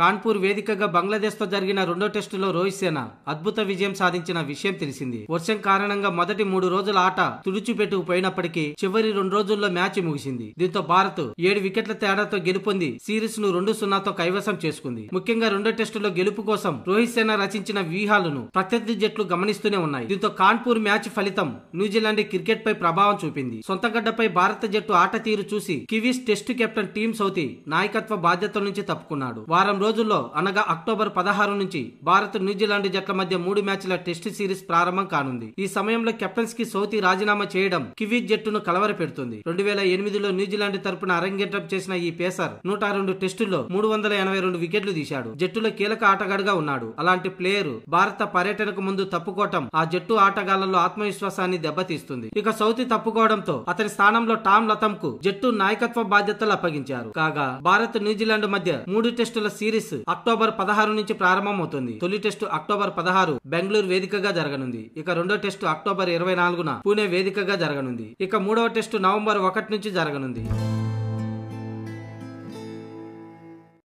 కాన్పూర్ వేదికగా బంగ్లాదేశ్ తో జరిగిన రెండో టెస్టులో రోహిత్ సేన అద్భుత విజయం సాధించిన విషయం తెలిసింది. వర్షం కారణంగా మొదటి 3 రోజుల ఆట తుడిచిపెట్టుకుపోయినప్పటికీ చివరి 2 రోజుల్లో మ్యాచ్ ముగిసింది. దీంతో భారత్ 7 వికెట్ల తేడాతో గెలుపొంది సిరీస్ ను 2-0తో కైవసం చేసుకుంది. ముఖ్యంగా రెండో టెస్టులో గెలుపు కోసం రోహిత్ సేన రచించిన వ్యూహాలను ప్రత్యర్థి జట్లు గమనిస్తూనే ఉన్నాయి. దీంతో కాన్పూర్ మ్యాచ్ ఫలితం న్యూజిలాండ్ క్రికెట్ పై ప్రభావం చూపింది. సొంత గడ్డపై భారత జట్టు ఆట తీరు చూసి కివీస్ టెస్టు కెప్టెన్ టీమ్ సౌతి నాయకత్వ బాధ్యతల నుంచి తప్పుకున్నాడు. వారం రోజుల్లో అనగా అక్టోబర్ 16 నుంచి భారత్ న్యూజిలాండ్ జట్ల మధ్య 3 మ్యాచ్ల టెస్ట్ సిరీస్ ప్రారంభం కానుంది. ఈ సమయంలో కెప్టెన్స్ కి సౌతి రాజీనామా చేయడం కివీస్ జట్టును కలవర పెడుతుంది. 2008లో న్యూజిలాండ్ తరపున అరంగేట్రం చేసిన ఈ పేసర్ 102 టెస్టుల్లో 382 వికెట్లు తీశాడు. జట్టులో కీలక ఆటగాడుగా ఉన్నాడు. అలాంటి ప్లేయర్ భారత పర్యటనకు ముందు తప్పుకోవటం ఆ జట్టు ఆటగాళ్లలో ఆత్మవిశ్వాసాన్ని దెబ్బతీస్తుంది. ఇక సౌతి తప్పుకోవడంతో అతని స్థానంలో టామ్ లథమ్ కు జట్టు నాయకత్వ బాధ్యతలు అప్పగించారు. కాగా భారత్ న్యూజిలాండ్ మధ్య 3 టెస్టుల సిరీస్ అక్టోబర్ 16 నుంచి ప్రారంభమవుతుంది. తొలి టెస్టు అక్టోబర్ 16 బెంగళూరు వేదికగా జరగనుంది. ఇక రెండో టెస్టు అక్టోబర్ 24న పూణే వేదికగా జరగనుంది. ఇక మూడవ టెస్టు నవంబర్ 1 నుంచి జరగనుంది.